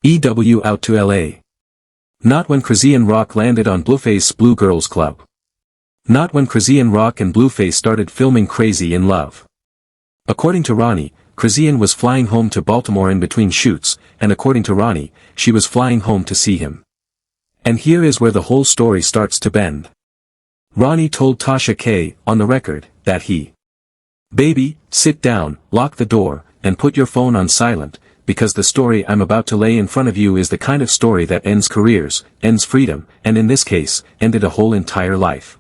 EW out to LA. Not when Chrisean Rock landed on Blueface Blue Girls Club. Not when Chrisean Rock and Blueface started filming Crazy in Love. According to Ronny, Chrisean was flying home to Baltimore in between shoots, and according to Ronny, she was flying home to see him. And here is where the whole story starts to bend. Ronny told Tasha K, on the record, that he, "Baby, sit down, lock the door, and put your phone on silent, because the story I'm about to lay in front of you is the kind of story that ends careers, ends freedom, and in this case, ended a whole entire life."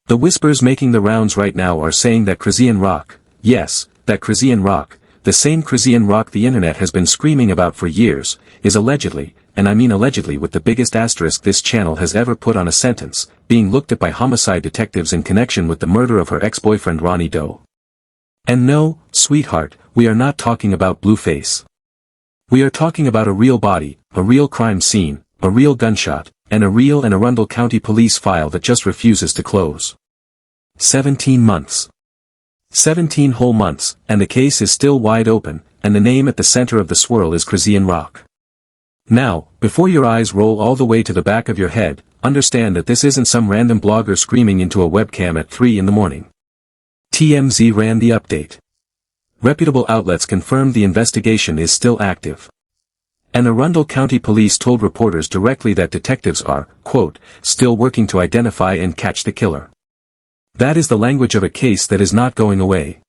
The whispers making the rounds right now are saying that Chrisean Rock, yes, that Chrisean Rock, the same Chrisean Rock the internet has been screaming about for years, is allegedly, and I mean allegedly with the biggest asterisk this channel has ever put on a sentence, being looked at by homicide detectives in connection with the murder of her ex-boyfriend Ronny Doe. And no, sweetheart, we are not talking about Blueface. We are talking about a real body, a real crime scene, a real gunshot, and a real and Arundel County police file that just refuses to close. 17 months. 17 whole months, and the case is still wide open, and the name at the center of the swirl is Chrisean Rock. Now, before your eyes roll all the way to the back of your head, understand that this isn't some random blogger screaming into a webcam at 3 in the morning. TMZ ran the update. Reputable outlets confirmed the investigation is still active. And Arundel County Police told reporters directly that detectives are, quote, still working to identify and catch the killer. That is the language of a case that is not going away.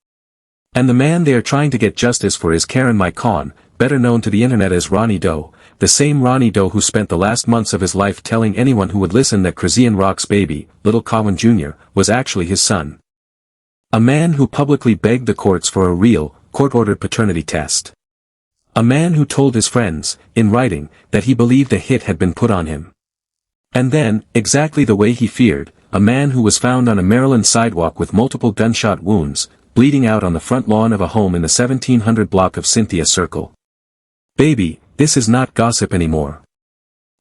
And the man they are trying to get justice for is Karon, better known to the internet as Ronny Doe, the same Ronny Doe who spent the last months of his life telling anyone who would listen that Chrisean Rock's baby, little Karon Junior, was actually his son. A man who publicly begged the courts for a real, court-ordered paternity test. A man who told his friends, in writing, that he believed a hit had been put on him. And then, exactly the way he feared, a man who was found on a Maryland sidewalk with multiple gunshot wounds, bleeding out on the front lawn of a home in the 1700 block of Cynthia Circle. Baby, this is not gossip anymore.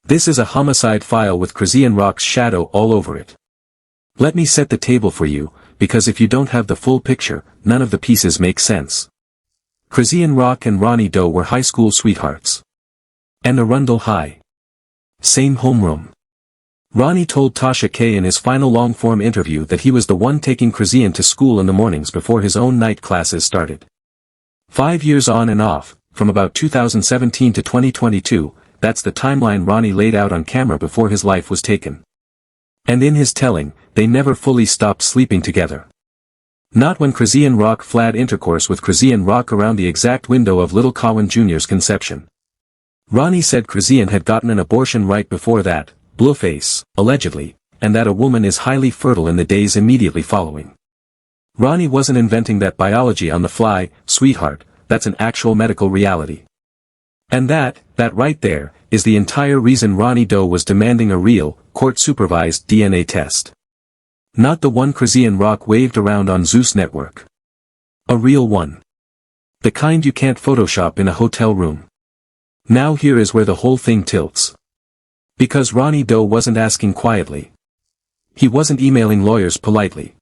This is a homicide file with Chrisean Rock's shadow all over it. Let me set the table for you, because if you don't have the full picture, none of the pieces make sense. Chrisean Rock and Ronny Doe were high school sweethearts. And Arundel High. Same homeroom. Ronny told Tasha K in his final long-form interview that he was the one taking Chrisean to school in the mornings before his own night classes started. 5 years on and off, from about 2017 to 2022, that's the timeline Ronny laid out on camera before his life was taken. And in his telling, they never fully stopped sleeping together. Not when Chrisean Rock fled intercourse with Chrisean Rock around the exact window of little Karon Junior's conception. Ronny said Chrisean had gotten an abortion right before that, Blueface, allegedly, and that a woman is highly fertile in the days immediately following. Ronny wasn't inventing that biology on the fly, sweetheart, that's an actual medical reality. And that right there, is the entire reason Ronny Doe was demanding a real, court-supervised DNA test. Not the one Chrisean Rock waved around on Zeus Network. A real one. The kind you can't Photoshop in a hotel room. Now here is where the whole thing tilts. Because Ronny Doe wasn't asking quietly. He wasn't emailing lawyers politely.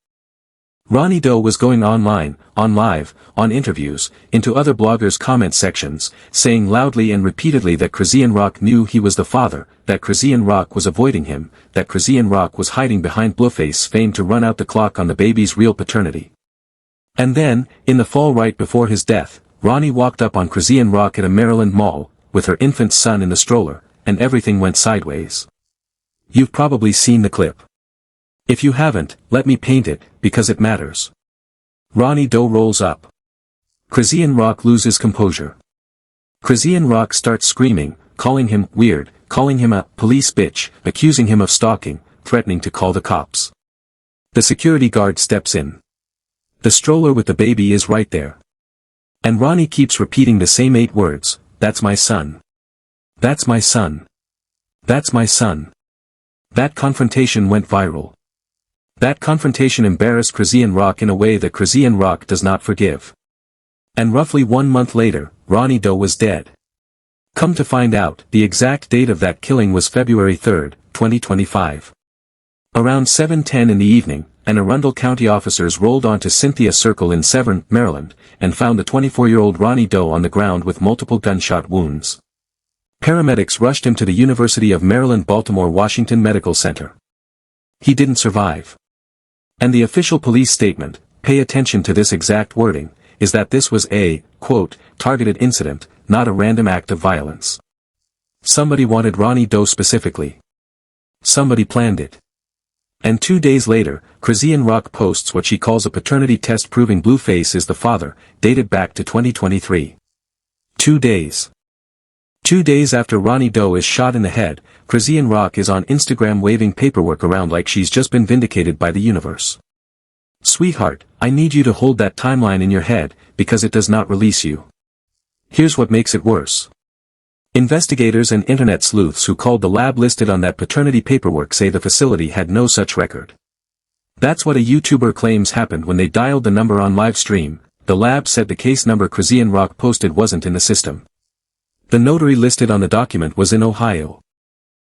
Ronny Doe was going online, on live, on interviews, into other bloggers' comment sections, saying loudly and repeatedly that Chrisean Rock knew he was the father, that Chrisean Rock was avoiding him, that Chrisean Rock was hiding behind Blueface's fame to run out the clock on the baby's real paternity. And then, in the fall right before his death, Ronny walked up on Chrisean Rock at a Maryland mall, with her infant son in the stroller, and everything went sideways. You've probably seen the clip. If you haven't, let me paint it, because it matters. Ronny Doe rolls up. Chrisean Rock loses composure. Chrisean Rock starts screaming, calling him weird, calling him a police bitch, accusing him of stalking, threatening to call the cops. The security guard steps in. The stroller with the baby is right there. And Ronny keeps repeating the same 8 words, that's my son. That's my son. That's my son. That confrontation went viral. That confrontation embarrassed Chrisean Rock in a way that Chrisean Rock does not forgive. And roughly 1 month later, Ronny Doe was dead. Come to find out, the exact date of that killing was February 3, 2025. Around 7:10 in the evening, Arundel County officers rolled onto Cynthia Circle in Severn, Maryland, and found the 24-year-old Ronny Doe on the ground with multiple gunshot wounds. Paramedics rushed him to the University of Maryland Baltimore-Washington Medical Center. He didn't survive. And the official police statement, pay attention to this exact wording, is that this was a, quote, targeted incident, not a random act of violence. Somebody wanted Ronny Doe specifically. Somebody planned it. And 2 days later, Chrisean Rock posts what she calls a paternity test proving Blueface is the father, dated back to 2023. 2 days. 2 days after Ronny Doe is shot in the head, Chrisean Rock is on Instagram waving paperwork around like she's just been vindicated by the universe. Sweetheart, I need you to hold that timeline in your head, because it does not release you. Here's what makes it worse. Investigators and internet sleuths who called the lab listed on that paternity paperwork say the facility had no such record. That's what a YouTuber claims happened when they dialed the number on live stream. The lab said the case number Chrisean Rock posted wasn't in the system. The notary listed on the document was in Ohio.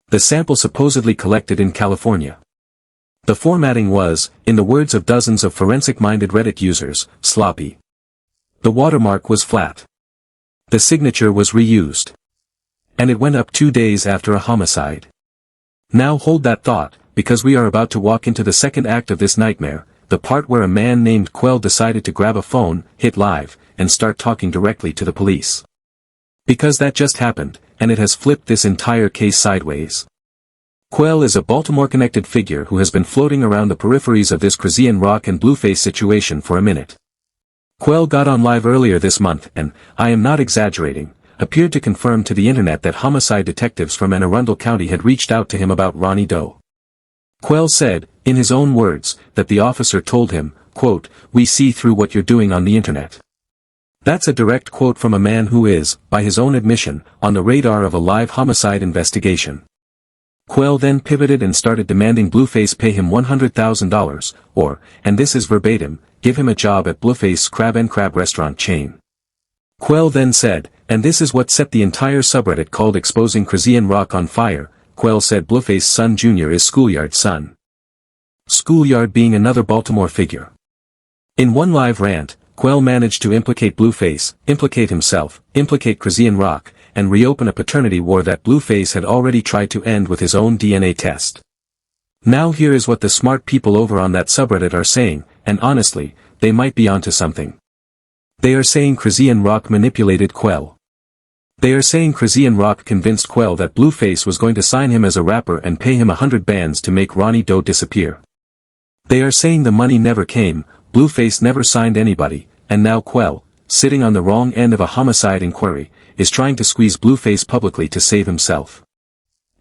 The sample supposedly collected in California. The formatting was, in the words of dozens of forensic-minded Reddit users, sloppy. The watermark was flat. The signature was reused. And it went up 2 days after a homicide. Now hold that thought, because we are about to walk into the second act of this nightmare, the part where a man named Quell decided to grab a phone, hit live, and start talking directly to the police. Because that just happened, and it has flipped this entire case sideways. Quell is a Baltimore-connected figure who has been floating around the peripheries of this Chrisean Rock and Blueface situation for a minute. Quell got on live earlier this month and, I am not exaggerating, appeared to confirm to the internet that homicide detectives from Arundel County had reached out to him about Ronny Doe. Quell said, in his own words, that the officer told him, quote, "We see through what you're doing on the internet." That's a direct quote from a man who is, by his own admission, on the radar of a live homicide investigation. Quell then pivoted and started demanding Blueface pay him $100,000, or, and this is verbatim, give him a job at Blueface's Crab and Crab restaurant chain. Quell then said, and this is what set the entire subreddit called Exposing Chrisean Rock on fire, Quell said Blueface's son Junior is Schoolyard's son. Schoolyard being another Baltimore figure. In one live rant, Quell managed to implicate Blueface, implicate himself, implicate Chrisean Rock, and reopen a paternity war that Blueface had already tried to end with his own DNA test. Now here is what the smart people over on that subreddit are saying, and honestly, they might be onto something. They are saying Chrisean Rock manipulated Quell. They are saying Chrisean Rock convinced Quell that Blueface was going to sign him as a rapper and pay him 100 bands to make Ronny Doe disappear. They are saying the money never came, Blueface never signed anybody, and now Quell, sitting on the wrong end of a homicide inquiry, is trying to squeeze Blueface publicly to save himself.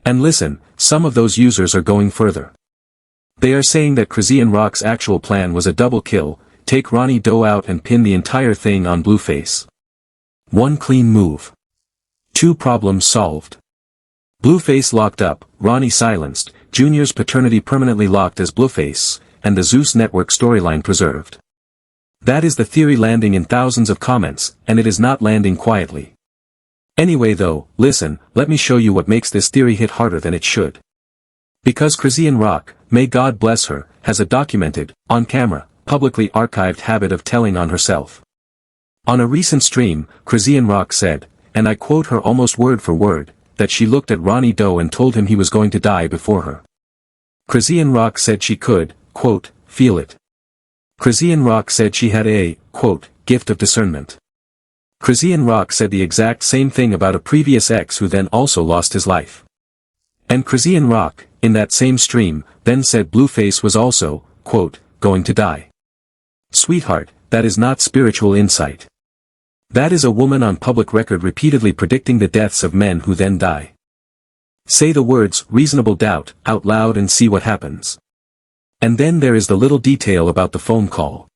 And listen, some of those users are going further. They are saying that Chrisean Rock's actual plan was a double kill, take Ronny Doe out and pin the entire thing on Blueface. One clean move. 2 problems solved. Blueface locked up, Ronny silenced, Junior's paternity permanently locked as Blueface, and the Zeus Network storyline preserved. That is the theory landing in thousands of comments, and it is not landing quietly. Anyway though, listen, let me show you what makes this theory hit harder than it should. Because Chrisean Rock, may God bless her, has a documented, on-camera, publicly archived habit of telling on herself. On a recent stream, Chrisean Rock said, and I quote her almost word for word, that she looked at Ronny Doe and told him he was going to die before her. Chrisean Rock said she could, quote, feel it. Chrisean Rock said she had a, quote, gift of discernment. Chrisean Rock said the exact same thing about a previous ex who then also lost his life. And Chrisean Rock, in that same stream, then said Blueface was also, quote, going to die. Sweetheart, that is not spiritual insight. That is a woman on public record repeatedly predicting the deaths of men who then die. Say the words, reasonable doubt, out loud and see what happens. And then there is the little detail about the phone call.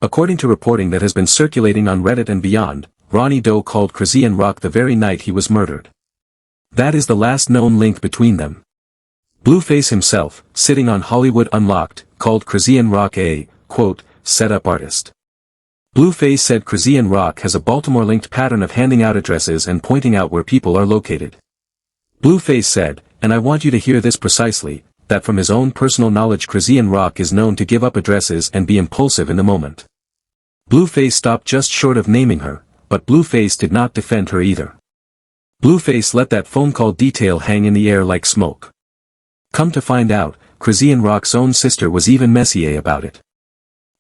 According to reporting that has been circulating on Reddit and beyond, Ronny Doe called Chrisean Rock the very night he was murdered. That is the last known link between them. Blueface himself, sitting on Hollywood Unlocked, called Chrisean Rock a, quote, set-up artist. Blueface said Chrisean Rock has a Baltimore-linked pattern of handing out addresses and pointing out where people are located. Blueface said, and I want you to hear this precisely, that from his own personal knowledge Chrisean Rock is known to give up addresses and be impulsive in the moment. Blueface stopped just short of naming her, but Blueface did not defend her either. Blueface let that phone call detail hang in the air like smoke. Come to find out, Chrisean Rock's own sister was even messier about it.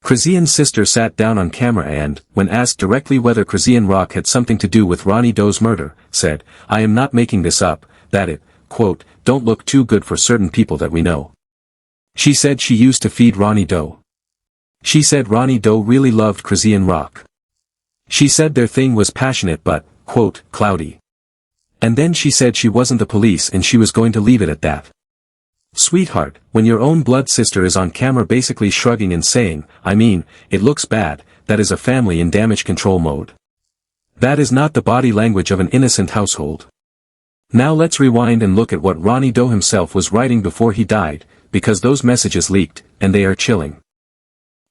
Chrisean's sister sat down on camera and, when asked directly whether Chrisean Rock had something to do with Ronny Doe's murder, said, "I am not making this up, that it, quote, don't look too good for certain people that we know." She said she used to feed Ronny Doe. She said Ronny Doe really loved Chrisean Rock. She said their thing was passionate but, quote, cloudy. And then she said she wasn't the police and she was going to leave it at that. Sweetheart, when your own blood sister is on camera basically shrugging and saying, I mean, it looks bad, that is a family in damage control mode. That is not the body language of an innocent household. Now let's rewind and look at what Ronny Doe himself was writing before he died, because those messages leaked, and they are chilling.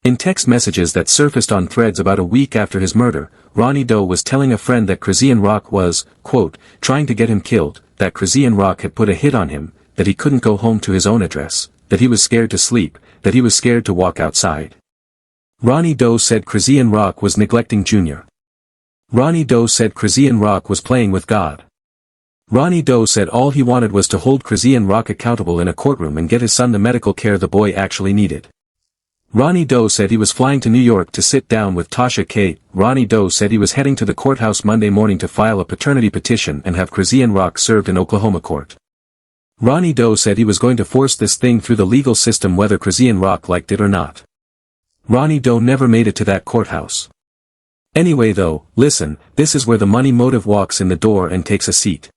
In text messages that surfaced on threads about a week after his murder, Ronny Doe was telling a friend that Chrisean Rock was, quote, trying to get him killed, that Chrisean Rock had put a hit on him, that he couldn't go home to his own address, that he was scared to sleep, that he was scared to walk outside. Ronny Doe said Chrisean Rock was neglecting Junior. Ronny Doe said Chrisean Rock was playing with God. Ronny Doe said all he wanted was to hold Chrisean Rock accountable in a courtroom and get his son the medical care the boy actually needed. Ronny Doe said he was flying to New York to sit down with Tasha K. Ronny Doe said he was heading to the courthouse Monday morning to file a paternity petition and have Chrisean Rock served in Oklahoma court. Ronny Doe said he was going to force this thing through the legal system whether Chrisean Rock liked it or not. Ronny Doe never made it to that courthouse. Anyway though, listen, this is where the money motive walks in the door and takes a seat.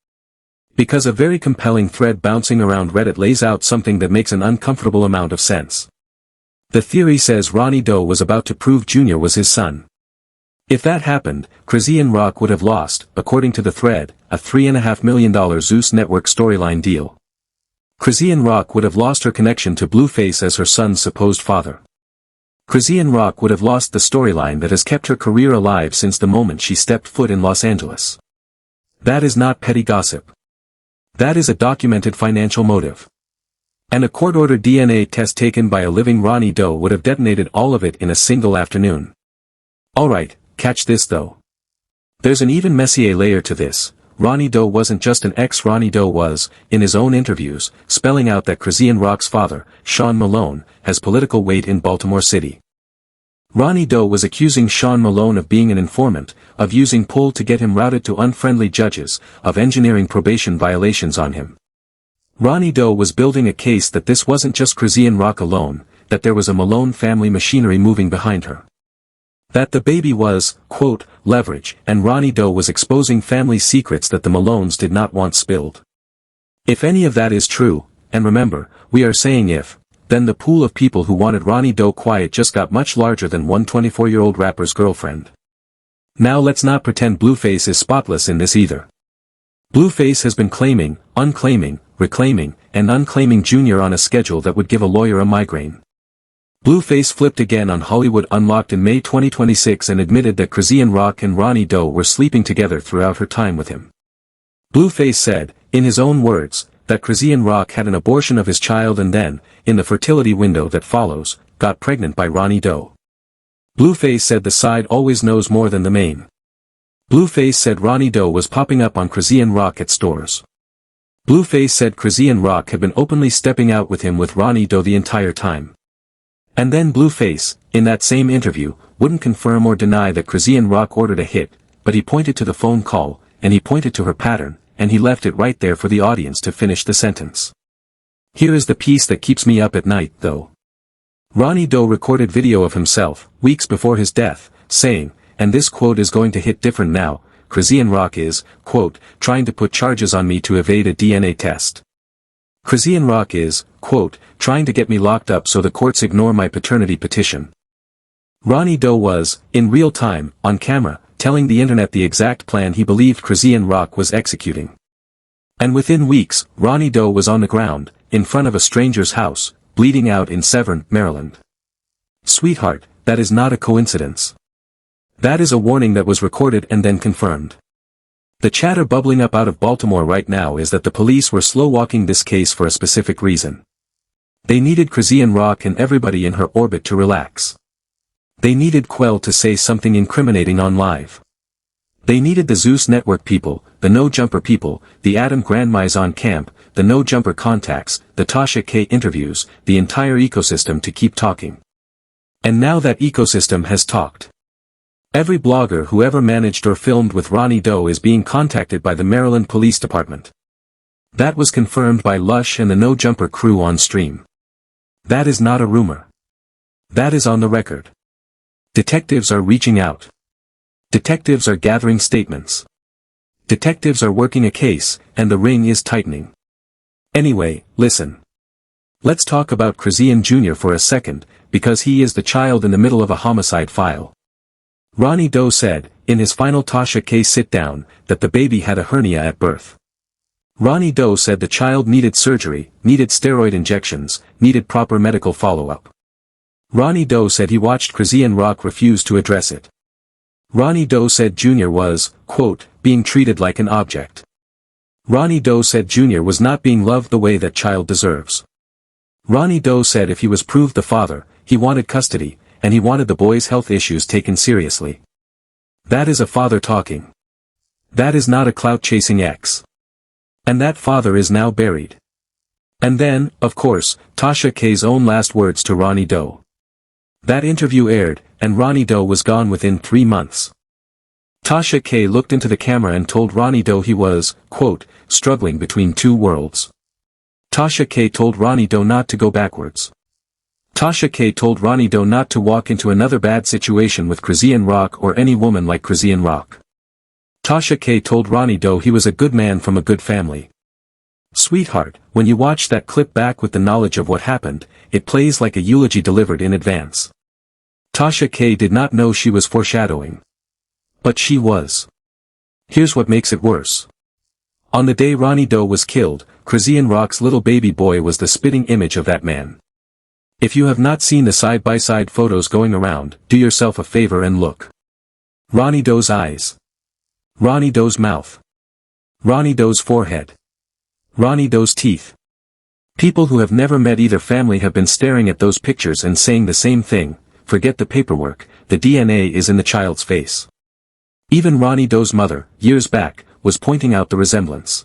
Because a very compelling thread bouncing around Reddit lays out something that makes an uncomfortable amount of sense. The theory says Ronny Doe was about to prove Junior was his son. If that happened, Chrisean Rock would have lost, according to the thread, a $3.5 million Zeus Network storyline deal. Chrisean Rock would have lost her connection to Blueface as her son's supposed father. Chrisean Rock would have lost the storyline that has kept her career alive since the moment she stepped foot in Los Angeles. That is not petty gossip. That is a documented financial motive. And a court-ordered DNA test taken by a living Ronny Doe would have detonated all of it in a single afternoon. Alright, catch this though. There's an even messier layer to this. Ronny Doe wasn't just an ex. Ronny Doe was, in his own interviews, spelling out that Chrisean Rock's father, Sean Malone, has political weight in Baltimore City. Ronny Doe was accusing Sean Malone of being an informant, of using pull to get him routed to unfriendly judges, of engineering probation violations on him. Ronny Doe was building a case that this wasn't just Chrisean Rock alone, that there was a Malone family machinery moving behind her. That the baby was, quote, leverage, and Ronny Doe was exposing family secrets that the Malones did not want spilled. If any of that is true, and remember, we are saying if, then the pool of people who wanted Ronny Doe quiet just got much larger than one 24-year-old rapper's girlfriend. Now let's not pretend Blueface is spotless in this either. Blueface has been claiming, unclaiming, reclaiming, and unclaiming Junior on a schedule that would give a lawyer a migraine. Blueface flipped again on Hollywood Unlocked in May 2026 and admitted that Chrisean Rock and Ronny Doe were sleeping together throughout her time with him. Blueface said, in his own words, that Chrisean Rock had an abortion of his child and then, in the fertility window that follows, got pregnant by Ronny Doe. Blueface said the side always knows more than the main. Blueface said Ronny Doe was popping up on Chrisean Rock at stores. Blueface said Chrisean Rock had been openly stepping out with him with Ronny Doe the entire time. And then Blueface, in that same interview, wouldn't confirm or deny that Chrisean Rock ordered a hit, but he pointed to the phone call, and he pointed to her pattern, and he left it right there for the audience to finish the sentence. Here is the piece that keeps me up at night, though. Ronny Doe recorded video of himself, weeks before his death, saying, and this quote is going to hit different now, Chrisean Rock is, quote, trying to put charges on me to evade a DNA test. Chrisean Rock is, quote, trying to get me locked up so the courts ignore my paternity petition. Ronny Doe was, in real time, on camera, telling the internet the exact plan he believed Chrisean Rock was executing. And within weeks, Ronny Doe was on the ground, in front of a stranger's house, bleeding out in Severn, Maryland. Sweetheart, that is not a coincidence. That is a warning that was recorded and then confirmed. The chatter bubbling up out of Baltimore right now is that the police were slow-walking this case for a specific reason. They needed Chrisean Rock and everybody in her orbit to relax. They needed Quell to say something incriminating on live. They needed the Zeus Network people, the no-jumper people, the Adam Grandmaison camp, the no-jumper contacts, the Tasha K interviews, the entire ecosystem to keep talking. And now that ecosystem has talked. Every blogger who ever managed or filmed with Ronny Doe is being contacted by the Maryland Police Department. That was confirmed by Lush and the no-jumper crew on stream. That is not a rumor. That is on the record. Detectives are reaching out. Detectives are gathering statements. Detectives are working a case, and the ring is tightening. Anyway, listen. Let's talk about Chrisean Junior for a second, because he is the child in the middle of a homicide file. Ronny Doe said, in his final Tasha K sit-down, that the baby had a hernia at birth. Ronny Doe said the child needed surgery, needed steroid injections, needed proper medical follow-up. Ronny Doe said he watched Chrisean Rock refuse to address it. Ronny Doe said Junior was, quote, being treated like an object. Ronny Doe said Junior was not being loved the way that child deserves. Ronny Doe said if he was proved the father, he wanted custody, and he wanted the boy's health issues taken seriously. That is a father talking. That is not a clout-chasing ex. And that father is now buried. And then, of course, Tasha K's own last words to Ronny Doe. That interview aired, and Ronny Doe was gone within 3 months. Tasha K looked into the camera and told Ronny Doe he was, quote, struggling between two worlds. Tasha K told Ronny Doe not to go backwards. Tasha K told Ronny Doe not to walk into another bad situation with Chrisean Rock or any woman like Chrisean Rock. Tasha K told Ronny Doe he was a good man from a good family. Sweetheart, when you watch that clip back with the knowledge of what happened, it plays like a eulogy delivered in advance. Tasha K did not know she was foreshadowing. But she was. Here's what makes it worse. On the day Ronny Doe was killed, Chrisean Rock's little baby boy was the spitting image of that man. If you have not seen the side-by-side photos going around, do yourself a favor and look. Ronny Doe's eyes. Ronny Doe's mouth. Ronny Doe's forehead. Ronny Doe's teeth. People who have never met either family have been staring at those pictures and saying the same thing, forget the paperwork, the DNA is in the child's face. Even Ronny Doe's mother, years back, was pointing out the resemblance.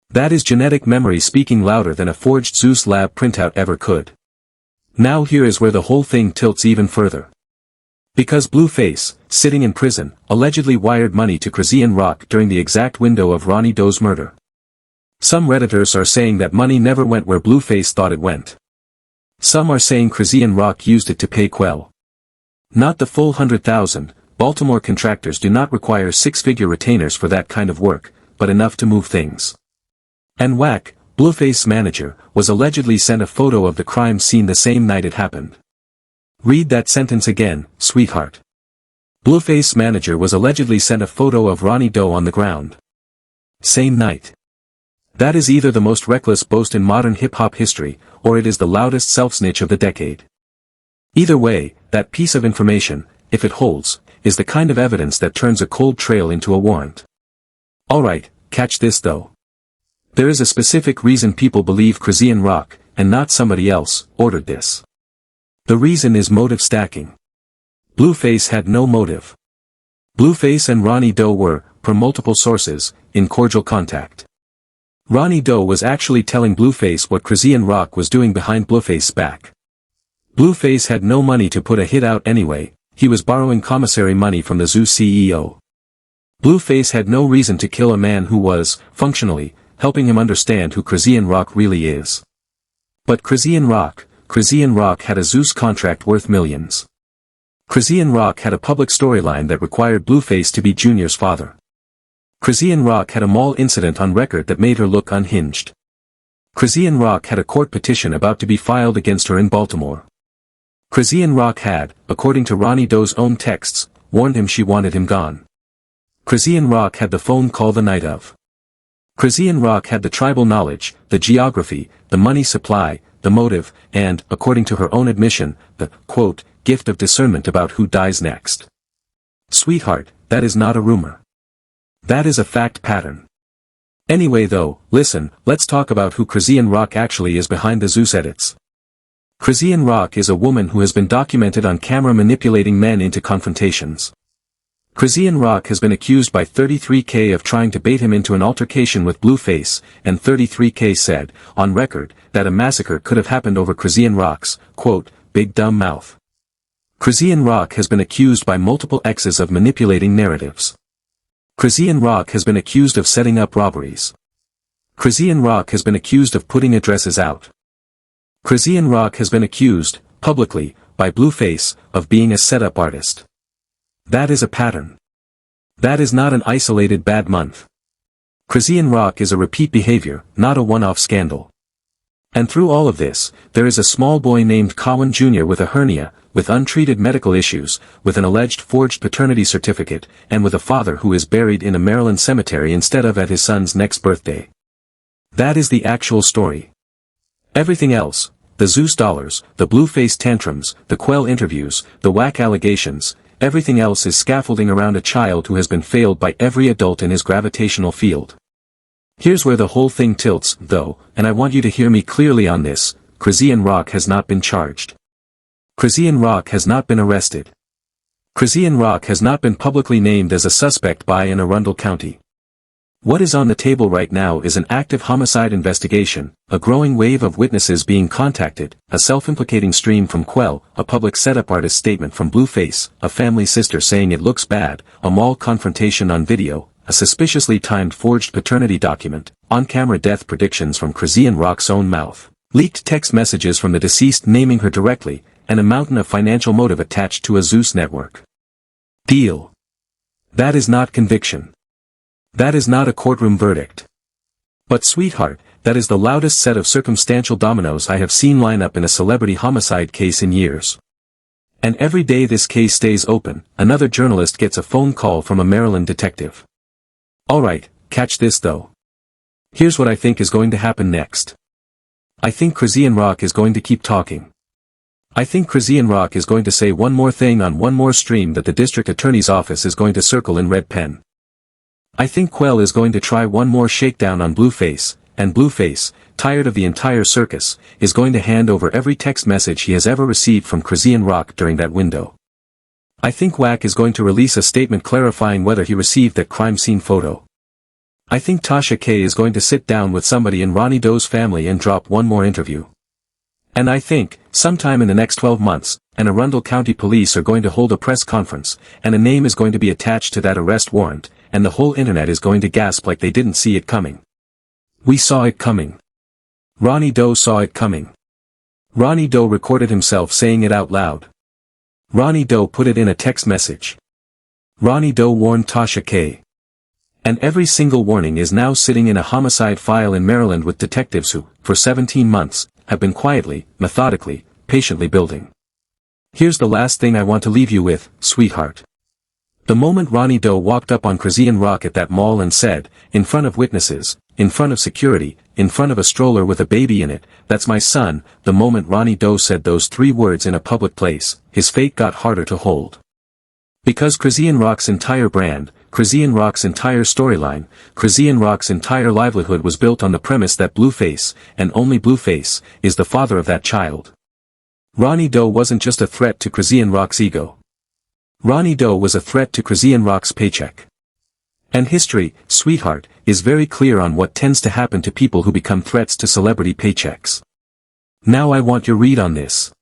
That is genetic memory speaking louder than a forged Zeus lab printout ever could. Now here is where the whole thing tilts even further. Because Blueface, sitting in prison, allegedly wired money to Chrisean Rock during the exact window of Ronny Doe's murder. Some Redditors are saying that money never went where Blueface thought it went. Some are saying Chrisean Rock used it to pay Quell. Not the full 100,000, Baltimore contractors do not require six-figure retainers for that kind of work, but enough to move things. And Whack, Blueface's manager, was allegedly sent a photo of the crime scene the same night it happened. Read that sentence again, sweetheart. Blueface's manager was allegedly sent a photo of Ronny Doe on the ground. Same night. That is either the most reckless boast in modern hip-hop history, or it is the loudest self-snitch of the decade. Either way, that piece of information, if it holds, is the kind of evidence that turns a cold trail into a warrant. Alright, catch this though. There is a specific reason people believe Chrisean Rock, and not somebody else, ordered this. The reason is motive stacking. Blueface had no motive. Blueface and Ronny Doe were, per multiple sources, in cordial contact. Ronny Doe was actually telling Blueface what Chrisean Rock was doing behind Blueface's back. Blueface had no money to put a hit out anyway, he was borrowing commissary money from the Zoo CEO. Blueface had no reason to kill a man who was, functionally, helping him understand who Chrisean Rock really is. But Chrisean Rock had a Zeus contract worth millions. Chrisean Rock had a public storyline that required Blueface to be Junior's father. Chrisean Rock had a mall incident on record that made her look unhinged. Chrisean Rock had a court petition about to be filed against her in Baltimore. Chrisean Rock had, according to Ronny Doe's own texts, warned him she wanted him gone. Chrisean Rock had the phone call the night of. Chrisean Rock had the tribal knowledge, the geography, the money supply, the motive, and, according to her own admission, the, quote, gift of discernment about who dies next. Sweetheart, that is not a rumor. That is a fact pattern. Anyway though, listen, let's talk about who Chrisean Rock actually is behind the Zeus edits. Chrisean Rock is a woman who has been documented on camera manipulating men into confrontations. Chrisean Rock has been accused by 33K of trying to bait him into an altercation with Blueface, and 33K said, on record, that a massacre could have happened over Chrisean Rock's, quote, big dumb mouth. Chrisean Rock has been accused by multiple exes of manipulating narratives. Chrisean Rock has been accused of setting up robberies. Chrisean Rock has been accused of putting addresses out. Chrisean Rock has been accused, publicly, by Blueface, of being a setup artist. That is a pattern. That is not an isolated bad month. Chrisean Rock is a repeat behavior, not a one-off scandal. And through all of this, there is a small boy named Chrisean Junior with a hernia, with untreated medical issues, with an alleged forged paternity certificate, and with a father who is buried in a Maryland cemetery instead of at his son's next birthday. That is the actual story. Everything else, the Zeus dollars, the Blueface tantrums, the Quell interviews, the whack allegations, everything else is scaffolding around a child who has been failed by every adult in his gravitational field. Here's where the whole thing tilts, though, and I want you to hear me clearly on this: Chrisean Rock has not been charged. Chrisean Rock has not been arrested. Chrisean Rock has not been publicly named as a suspect by an Arundel County. What is on the table right now is an active homicide investigation, a growing wave of witnesses being contacted, a self-implicating stream from Quell, a public setup artist statement from Blueface, a family sister saying it looks bad, a mall confrontation on video, a suspiciously timed forged paternity document, on-camera death predictions from Chrisean Rock's own mouth, leaked text messages from the deceased naming her directly, and a mountain of financial motive attached to a Zeus network. Deal. That is not conviction. That is not a courtroom verdict. But sweetheart, that is the loudest set of circumstantial dominoes I have seen line up in a celebrity homicide case in years. And every day this case stays open, another journalist gets a phone call from a Maryland detective. Alright, catch this though. Here's what I think is going to happen next. I think Chrisean Rock is going to keep talking. I think Chrisean Rock is going to say one more thing on one more stream that the district attorney's office is going to circle in red pen. I think Quell is going to try one more shakedown on Blueface, and Blueface, tired of the entire circus, is going to hand over every text message he has ever received from Chrisean Rock during that window. I think Wack is going to release a statement clarifying whether he received that crime scene photo. I think Tasha K is going to sit down with somebody in Ronny Doe's family and drop one more interview. And I think, sometime in the next 12 months, an Arundel County police are going to hold a press conference, and a name is going to be attached to that arrest warrant, and the whole internet is going to gasp like they didn't see it coming. We saw it coming. Ronny Doe saw it coming. Ronny Doe recorded himself saying it out loud. Ronny Doe put it in a text message. Ronny Doe warned Tasha K. And every single warning is now sitting in a homicide file in Maryland with detectives who, for 17 months, have been quietly, methodically, patiently building. Here's the last thing I want to leave you with, sweetheart. The moment Ronny Doe walked up on Chrisean Rock at that mall and said, in front of witnesses, in front of security, in front of a stroller with a baby in it, "That's my son," the moment Ronny Doe said those 3 words in a public place, his fate got harder to hold. Because Chrisean Rock's entire brand, Chrisean Rock's entire storyline, Chrisean Rock's entire livelihood was built on the premise that Blueface, and only Blueface, is the father of that child. Ronny Doe wasn't just a threat to Chrisean Rock's ego. Ronny Doe was a threat to Chrisean Rock's paycheck. And history, sweetheart, is very clear on what tends to happen to people who become threats to celebrity paychecks. Now I want your read on this.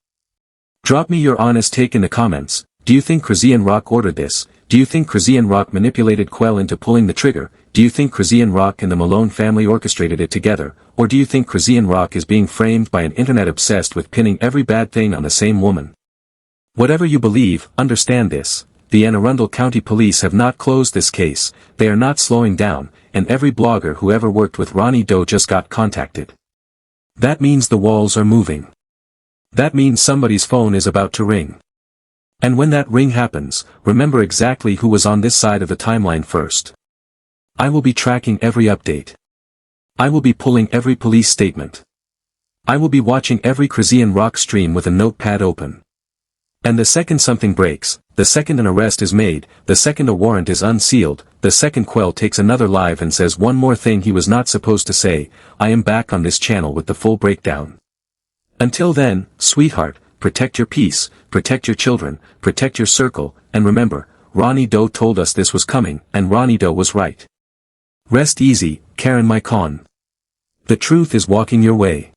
Drop me your honest take in the comments. Do you think Chrisean Rock ordered this? Do you think Chrisean Rock manipulated Quell into pulling the trigger? Do you think Chrisean Rock and the Malone family orchestrated it together? Or do you think Chrisean Rock is being framed by an internet obsessed with pinning every bad thing on the same woman? Whatever you believe, understand this. The Arundel County Police have not closed this case, they are not slowing down, and every blogger who ever worked with Ronny Doe just got contacted. That means the walls are moving. That means somebody's phone is about to ring. And when that ring happens, remember exactly who was on this side of the timeline first. I will be tracking every update. I will be pulling every police statement. I will be watching every Chrisean Rock stream with a notepad open. And the second something breaks, the second an arrest is made, the second a warrant is unsealed, the second Quell takes another live and says one more thing he was not supposed to say, I am back on this channel with the full breakdown. Until then, sweetheart, protect your peace, protect your children, protect your circle, and remember, Ronny Doe told us this was coming, and Ronny Doe was right. Rest easy, Karon my con. The truth is walking your way.